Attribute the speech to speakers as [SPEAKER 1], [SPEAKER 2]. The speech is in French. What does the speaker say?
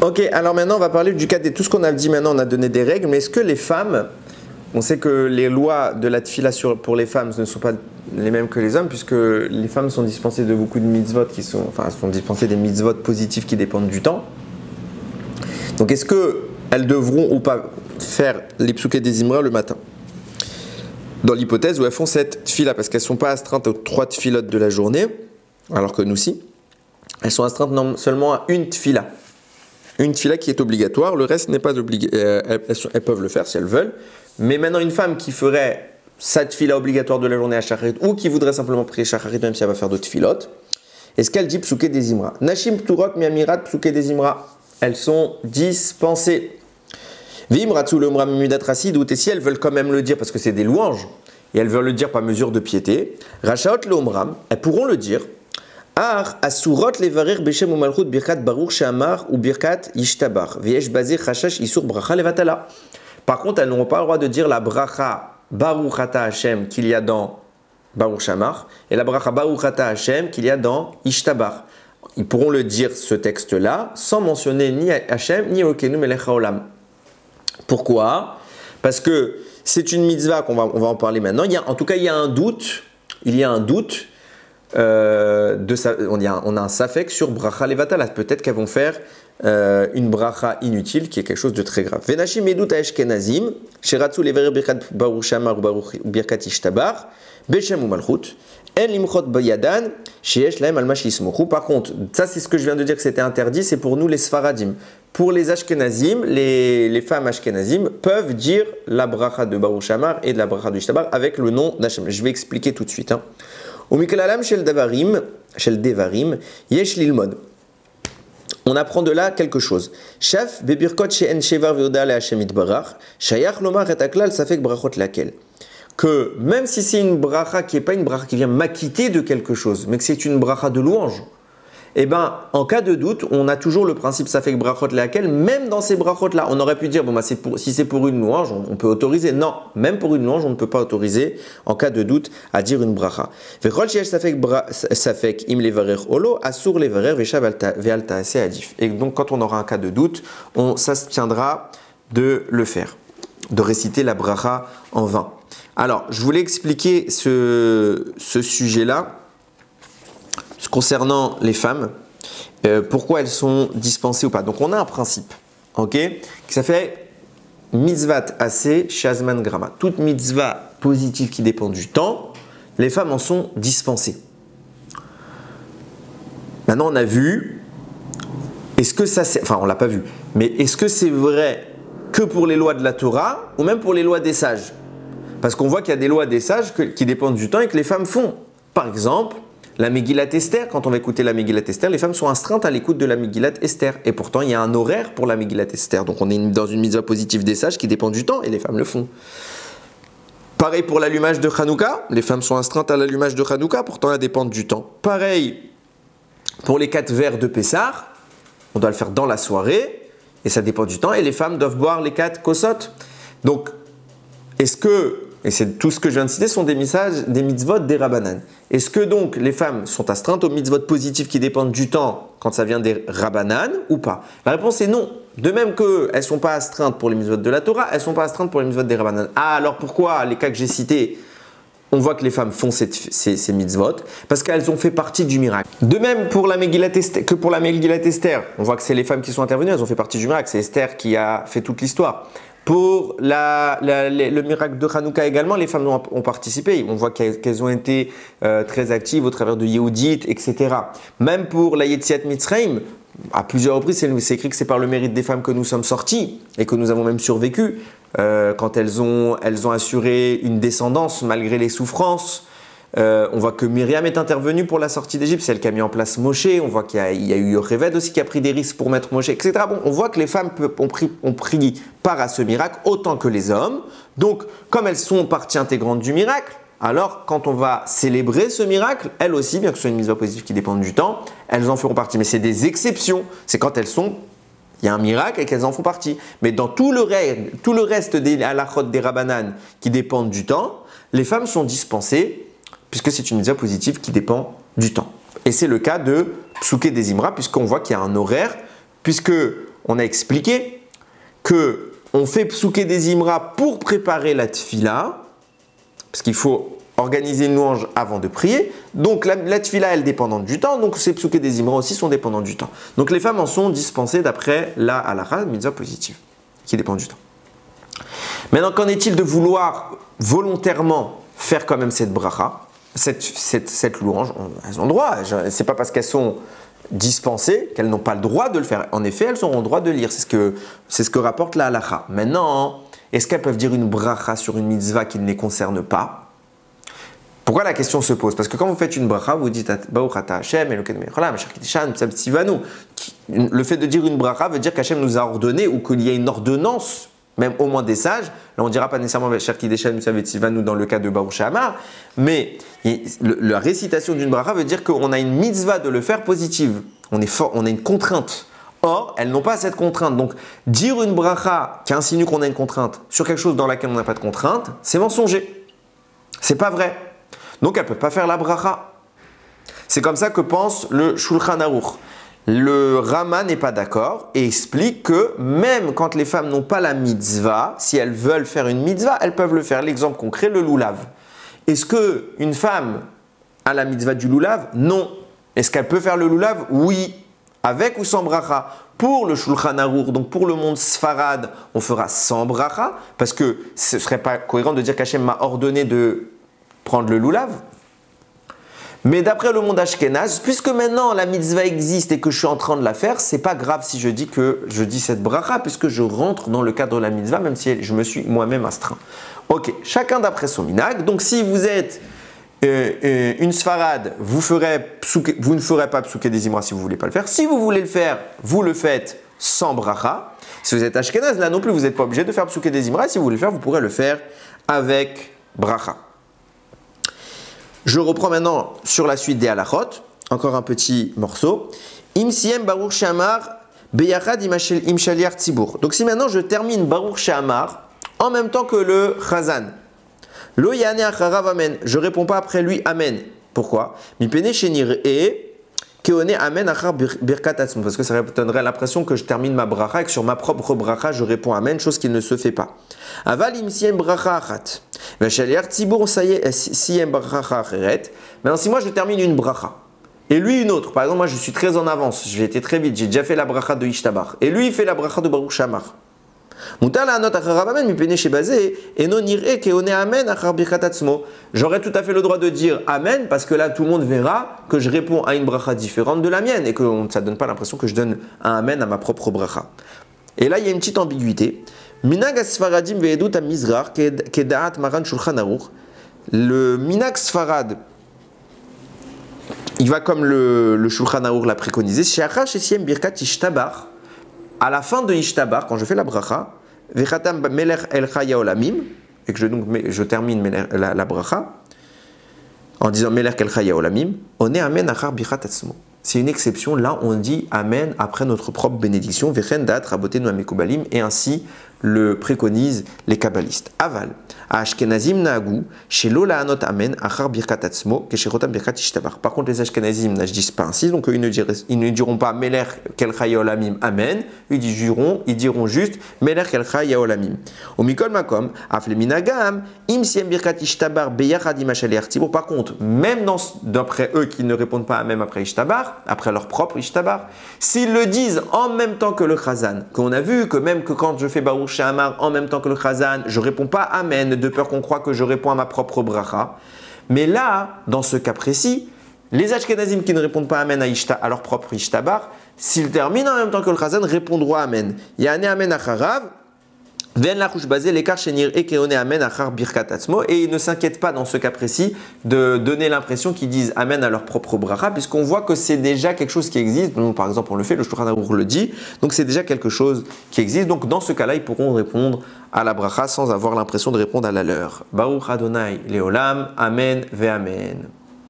[SPEAKER 1] Ok, alors maintenant on va parler du cas de tout ce qu'on a dit maintenant, on a donné des règles, mais est-ce que les femmes, on sait que les lois de la tfila pour les femmes ne sont pas les mêmes que les hommes, puisque les femmes sont dispensées de beaucoup de mitzvot sont dispensées des mitzvot positifs qui dépendent du temps. Donc est-ce qu'elles devront ou pas faire les psuké des Imra le matin? Dans l'hypothèse où elles font cette tfila, parce qu'elles ne sont pas astreintes aux 3 tfilotes de la journée, alors que nous si, elles sont astreintes seulement à une tfila. Une tfila qui est obligatoire, le reste n'est pas obligatoire. Elles peuvent le faire si elles veulent. Mais maintenant, une femme qui ferait sa tfila obligatoire de la journée à Shacharit ou qui voudrait simplement prier Shacharit même si elle va faire d'autres tfilotes, est-ce qu'elle dit psuké des Imra? Nashim pturot miamirat psuké des Imra. Elles sont dispensées. Vimratsu le umra mimudat rasid, ou si elles veulent quand même le dire parce que c'est des louanges et elles veulent le dire par mesure de piété. Rachaot le umram, elles pourront le dire. Ar asurot levarer beshem ou malchut birkat baruch she'amar ou birkat yishtabar v'yesh bazir chashash isur bracha levatala. Par contre, elles n'auront pas le droit de dire la bracha baruch ata Hashem qu'il y a dans baruch she'amar et la bracha baruch ata Hashem qu'il y a dans yishtabar. Ils pourront le dire ce texte-là sans mentionner ni Hashem ni Okenu melech haolam. Pourquoi? Parce que c'est une mitzvah on va en parler maintenant. En tout cas, il y a un doute. On a un safek sur bracha levatala. Peut-être qu'elles vont faire une bracha inutile qui est quelque chose de très grave. Venashim edut ashkenazim sheratzu leverer birkat baruch shamar ou birkat ishtabar beshem ou malchut en limchot bayadan sheyesh lahem al mash yismochu. Par contre, ça c'est ce que je viens de dire que c'était interdit, c'est pour nous les sfaradim. Pour les ashkenazim, les femmes ashkenazim peuvent dire la bracha de baruch shamar et de la bracha de ishtabar avec le nom d'Hashem. Je vais expliquer tout de suite. On apprend de là quelque chose. Shaf bebirkot she'en shevar ve'oda le Hashem itbarach, shayach lomar et aklal safek brachot laquelle. Que même si c'est une bracha qui n'est pas une bracha qui vient m'acquitter de quelque chose, mais que c'est une bracha de louange, eh bien, en cas de doute, on a toujours le principe safek brachot laquelle, même dans ces brachot-là. On aurait pu dire, si c'est pour une louange, on peut autoriser. Non, même pour une louange, on ne peut pas autoriser, en cas de doute, à dire une bracha. Et donc, quand on aura un cas de doute, on s'abstiendra de le faire, de réciter la bracha en vain. Alors, je voulais expliquer ce sujet-là concernant les femmes, pourquoi elles sont dispensées ou pas. Donc on a un principe, ok, qui s'appelle mitzvat assez shazman grama. Toute mitzvah positive qui dépend du temps, les femmes en sont dispensées. Maintenant on a vu, on l'a pas vu, mais est-ce que c'est vrai que pour les lois de la Torah ou même pour les lois des sages? Parce qu'on voit qu'il y a des lois des sages qui dépendent du temps et que les femmes font. Par exemple, la Megillat Esther, quand on va écouter la Megillat Esther, les femmes sont astreintes à l'écoute de la Megillat Esther. Et pourtant, il y a un horaire pour la Megillat Esther. Donc on est dans une mitzvah positive des sages qui dépend du temps et les femmes le font. Pareil pour l'allumage de Hanouka, les femmes sont astreintes à l'allumage de Hanouka, pourtant elles dépendent du temps. Pareil pour les 4 verres de Pessah, on doit le faire dans la soirée et ça dépend du temps. Et les femmes doivent boire les 4 kosot. Donc, est-ce que, et c'est tout ce que je viens de citer, sont des mitzvot des rabbanan. Est-ce que donc les femmes sont astreintes aux mitzvot positifs qui dépendent du temps quand ça vient des rabbanan ou pas? La réponse est non. De même qu'elles ne sont pas astreintes pour les mitzvot de la Torah, elles ne sont pas astreintes pour les mitzvot des rabbanan. Ah, alors pourquoi les cas que j'ai cités, on voit que les femmes font ces mitzvot? Parce qu'elles ont fait partie du miracle. De même pour la Megillat Esther, on voit que c'est les femmes qui sont intervenues, elles ont fait partie du miracle. C'est Esther qui a fait toute l'histoire. Pour le miracle de Hanouka également, les femmes ont participé. On voit qu'elles ont été très actives au travers de Yehudit, etc. Même pour la Yetziat Mitzrayim, à plusieurs reprises, c'est écrit que c'est par le mérite des femmes que nous sommes sortis et que nous avons même survécu. Quand elles ont assuré une descendance malgré les souffrances. On voit que Myriam est intervenue pour la sortie d'Égypte, c'est elle qui a mis en place Moshe. On voit qu'il y a eu Yocheved aussi qui a pris des risques pour mettre Moshe, etc. Bon, on voit que les femmes ont pris part à ce miracle autant que les hommes. Donc, comme elles sont partie intégrante du miracle, alors quand on va célébrer ce miracle, elles aussi, bien que ce soit une mitzvah positive qui dépende du temps, elles en feront partie. Mais c'est des exceptions. C'est quand il y a un miracle et qu'elles en font partie. Mais dans tout le reste des halachot des rabbanan qui dépendent du temps, les femmes sont dispensées puisque c'est une mitzvah positive qui dépend du temps. Et c'est le cas de Psuké des Imra, puisqu'on voit qu'il y a un horaire, puisque on a expliqué que on fait psouké des imra pour préparer la tfila, parce qu'il faut organiser une louange avant de prier. Donc la tfila, elle est dépendante du temps, donc ces psouké des imra aussi sont dépendants du temps. Donc les femmes en sont dispensées d'après la halakha, mitzvah positive, qui dépend du temps. Maintenant, qu'en est-il de vouloir volontairement faire quand même cette bracha, cette louange? Elles ont le droit, c'est pas parce qu'elles sont dispensées qu'elles n'ont pas le droit de le faire. En effet, elles auront le droit de lire, c'est ce que rapporte la halakha. Maintenant, est-ce qu'elles peuvent dire une bracha sur une mitzvah qui ne les concerne pas? Pourquoi la question se pose? Parce que quand vous faites une bracha, vous dites Baruch ata Hashem, Elokeinu melech haolam, asher kiddushanu tzivanu. Le fait de dire une bracha veut dire qu'Hashem nous a ordonné ou qu'il y a une ordonnance, même au moins des sages. Là, on ne dira pas nécessairement asher kiddushanu tzivanu dans le cas de Baruch She'amar, mais la récitation d'une bracha veut dire qu'on a une mitzvah de le faire positive. On a une contrainte. Or, elles n'ont pas cette contrainte. Donc, dire une bracha qui insinue qu'on a une contrainte sur quelque chose dans laquelle on n'a pas de contrainte, c'est mensonger. C'est pas vrai. Donc, elles ne peuvent pas faire la bracha. C'est comme ça que pense le Shulchan Aruch. Le Rama n'est pas d'accord et explique que même quand les femmes n'ont pas la mitzvah, si elles veulent faire une mitzvah, elles peuvent le faire. L'exemple concret, le loulav. Est-ce qu'une femme a la mitzvah du loulav? Non. Est-ce qu'elle peut faire le loulav? Oui. Avec ou sans bracha? Pour le Shulchan Aruch, donc pour le monde Sfarad, on fera sans bracha, parce que ce ne serait pas cohérent de dire qu'Hachem m'a ordonné de prendre le loulav. Mais d'après le monde Ashkenaz, puisque maintenant la mitzvah existe et que je suis en train de la faire, c'est pas grave si je dis cette bracha, puisque je rentre dans le cadre de la mitzvah, même si je me suis moi-même astreint. Ok, chacun d'après son minag. Donc si vous êtes une Sfarad, vous ne ferez pas psouké des imra si vous ne voulez pas le faire. Si vous voulez le faire, vous le faites sans bracha. Si vous êtes Ashkenaz, là non plus, vous n'êtes pas obligé de faire psouké des imra. Si vous voulez le faire, vous pourrez le faire avec bracha. Je reprends maintenant sur la suite des halachot, encore un petit morceau. Im siem Baruch She'amar beyachad im shaliach tzibur. Donc si maintenant je termine Baruch She'amar en même temps que le chazan, lo yane acharav amen. Je réponds pas après lui amen. Pourquoi? Mi pene shenir e keone amen achar birkat atzmo. Parce que ça donnerait l'impression que je termine ma bracha et que sur ma propre bracha je réponds amen, chose qui ne se fait pas. Aval im siem bracha achat. Vashaliach tzibur siem bracha acheret. Maintenant si moi je termine une bracha et lui une autre, par exemple moi je suis très en avance, j'ai été très vite, j'ai déjà fait la bracha de Ishtabar et lui il fait la bracha de Baruch She'amar. J'aurais tout à fait le droit de dire Amen parce que là tout le monde verra que je réponds à une bracha différente de la mienne et que ça ne donne pas l'impression que je donne un Amen à ma propre bracha. Et là il y a une petite ambiguïté. Minag Sfaradim ve'edut ha-mizrach kedaat maran Shulchan Aruch. Le Minag Sfarad, il va comme le Shulchan Aruch l'a préconisé. She'achar she'siem birkat Ishtabar. À la fin de Ishtabar, quand je fais la bracha, Vechatam melech el chaya olamim, et que je termine la bracha en disant melech el chaya olamim, on est amen achar bichat atzmo. C'est une exception, là on dit amen après notre propre bénédiction, vechen dat rabotenu amekubalim, et ainsi le préconisent les kabbalistes. Aval, Ashkenazim naagu, shelo laanot amen achar birkat atzmo, keshechotam birkat ishtabar. Par contre, les Ashkenazim ne disent pas ainsi, donc ils ne diront pas melech kel chaya olamim amen, ils diront juste melech kel chaya olamim. Au mikol makom, afle minagam, im siem birkat ishtabar beyachad im hashaliach tzibur. Par contre, même d'après eux qui ne répondent pas amen après ishtabar, après leur propre ishtabar, s'ils le disent en même temps que le chazan, qu'on a vu que même que quand je fais Baruch She'amar en même temps que le chazan, je ne réponds pas amen de peur qu'on croit que je réponds à ma propre bracha. Mais là, dans ce cas précis, les Ashkenazim qui ne répondent pas amen à leur propre ishtabar, s'ils terminent en même temps que le chazan, répondront amen. Yane amen acharav. Et ils ne s'inquiètent pas dans ce cas précis de donner l'impression qu'ils disent amen à leur propre bracha, puisqu'on voit que c'est déjà quelque chose qui existe. Donc, par exemple, on le fait, le Shulchan Aruch le dit, donc c'est déjà quelque chose qui existe. Donc dans ce cas-là, ils pourront répondre à la bracha sans avoir l'impression de répondre à la leur. Baruch Adonai Leolam, Amen ve Amen.